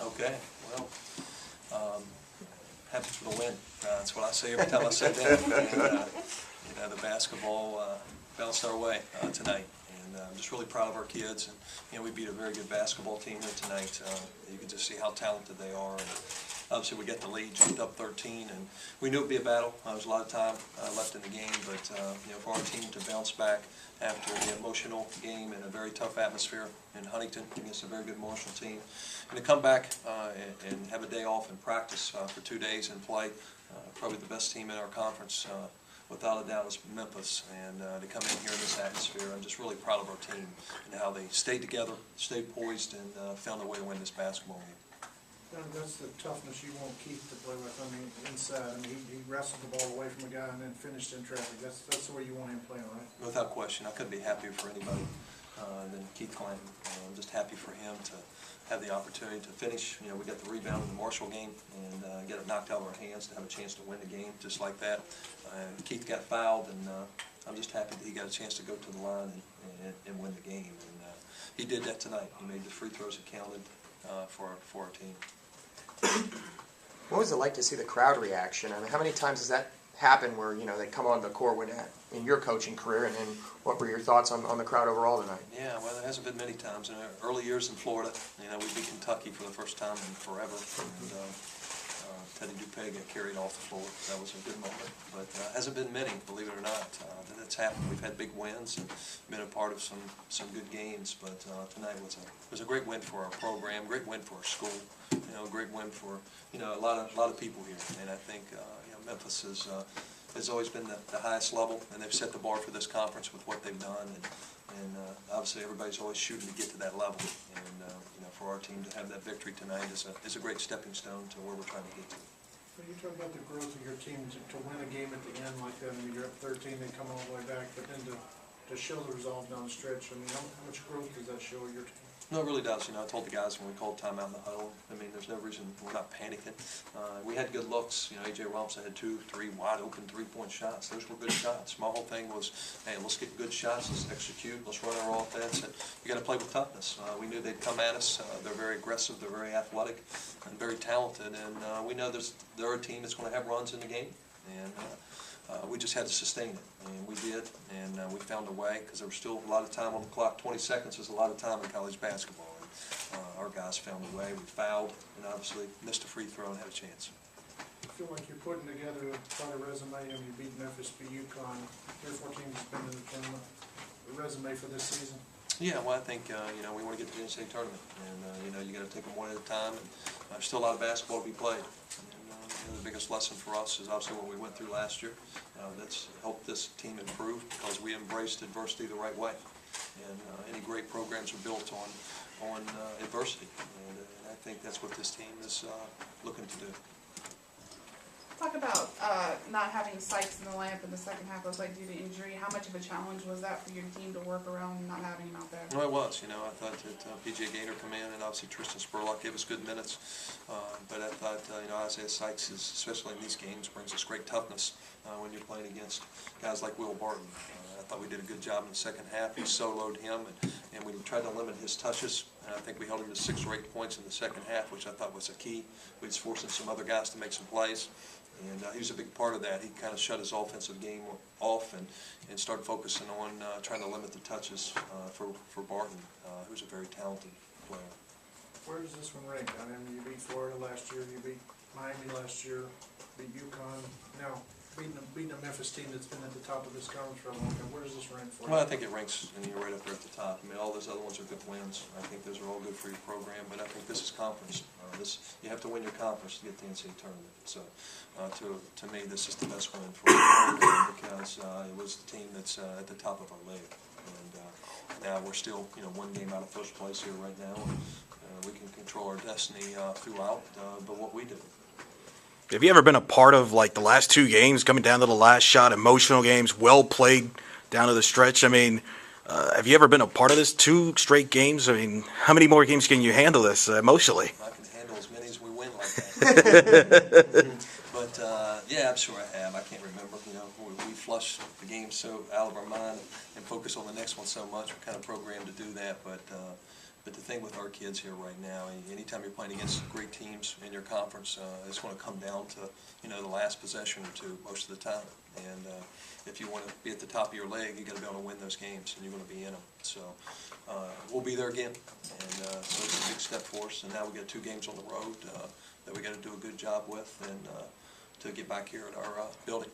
Okay, well, happy for the win. That's what I say every time I sit down. And, the basketball bounced our way tonight. And I'm just really proud of our kids. And we beat a very good basketball team here tonight. You can just see how talented they are. And obviously, we got the lead, jumped up 13, and we knew it'd be a battle. There was a lot of time left in the game, but for our team to bounce back after the emotional game in a very tough atmosphere in Huntington against a very good Marshall team, and to come back and have a day off and practice for 2 days and play probably the best team in our conference. Without a doubt, was Memphis, and to come in here in this atmosphere, I'm just really proud of our team and how they stayed together, stayed poised, and found a way to win this basketball game. That's the toughness you want Keith to play with. I mean, inside. I mean, he wrestled the ball away from a guy and then finished in traffic. That's the way you want him playing, right? Without question. I couldn't be happier for anybody than Keith Clanton. I'm just happy for him to have the opportunity to finish. We got the rebound in the Marshall game and get it knocked out of our hands to have a chance to win the game just like that. And Keith got fouled, and I'm just happy that he got a chance to go to the line and win the game. And he did that tonight. He made the free throws that counted for our team. What was it like to see the crowd reaction? I mean, how many times has that happened where they come on the court in your coaching career, and what were your thoughts on the crowd overall tonight? Yeah, well, there hasn't been many times. In our early years in Florida, we beat Kentucky for the first time in forever, and Teddy Dupay got carried off the floor. That was a good moment, but hasn't been many, believe it or not. That's happened. We've had big wins and been a part of some good games, but tonight was a great win for our program, great win for our school, great win for a lot of people here, and I think Memphis has always been the highest level, and they've set the bar for this conference with what they've done, and obviously everybody's always shooting to get to that level, and for our team to have that victory tonight is a great stepping stone to where we're trying to get to. When you talk about the growth of your team to win a game at the end like that, I mean, you're up 13, they come all the way back, but then to show the resolve down the stretch, I mean, how much growth does that show your team? No, it really does. I told the guys when we called timeout in the huddle, I mean, there's no reason we're not panicking. We had good looks. A.J. Robinson had 2, 3 wide-open three-point shots. Those were good shots. My whole thing was, hey, let's get good shots, let's execute, let's run our offense, and you got to play with toughness. We knew they'd come at us. They're very aggressive, they're very athletic, and very talented, and we know they're a team that's going to have runs in the game, and we just had to sustain it, and we did, and we found a way, because there was still a lot of time on the clock. 20 seconds is a lot of time in college basketball, and our guys found a way. We fouled, and obviously missed a free throw and had a chance. I feel like you're putting together quite a resume. I mean, you beat Memphis, beat UConn, 3 or 4 teams have been in the tournament. The resume for this season? Yeah, well, I think, we want to get to the NCAA tournament, and, you got to take them one at a time, and there's still a lot of basketball to be played. The biggest lesson for us is obviously what we went through last year. That's helped this team improve because we embraced adversity the right way. And any great programs are built on adversity. And I think that's what this team is looking to do. Talk about not having Sykes in the lineup in the second half. It was like due to injury. How much of a challenge was that for your team to work around not having him out there? Well, it was. I thought that P.J. Gaynor come in, and obviously Tristan Spurlock gave us good minutes. But I thought, Isaiah Sykes, especially in these games, brings us great toughness when you're playing against guys like Will Barton. I thought we did a good job in the second half. We soloed him, and we tried to limit his touches. And I think we held him to 6 or 8 points in the second half, which I thought was a key. We was forcing some other guys to make some plays. And he was a big part of that. He kind of shut his offensive game off and started focusing on trying to limit the touches for Barton, who's a very talented player. Where does this one rank? I mean, you beat Florida last year, you beat Miami last year, beat UConn. Now, beating a Memphis team that's been at the top of this conference for a long time. Where does this rank for you? Well, I think it ranks, right up there at the top. I mean, all those other ones are good wins. I think those are all good for your program, but I think this is conference. You have to win your conference to get the NCAA tournament. So, to me, this is the best win for the program because it was the team that's at the top of our league. And now we're still, 1 game out of first place here right now. We can control our destiny throughout, but what we do. Have you ever been a part of the last 2 games, coming down to the last shot, emotional games, well played down to the stretch? I mean, have you ever been a part of this 2 straight games? I mean, how many more games can you handle this emotionally? I can handle as many as we win like that. But yeah, I'm sure I have. I can't remember. We flush the game so out of our mind and focus on the next one so much. We're kind of programmed to do that, but But the thing with our kids here right now, anytime you're playing against great teams in your conference, it's going to come down to, the last possession or two most of the time. And if you want to be at the top of your leg, you got to be able to win those games, and you're going to be in them. So we'll be there again, and so it's a big step for us. And now we got 2 games on the road that we got to do a good job with, and to get back here at our building.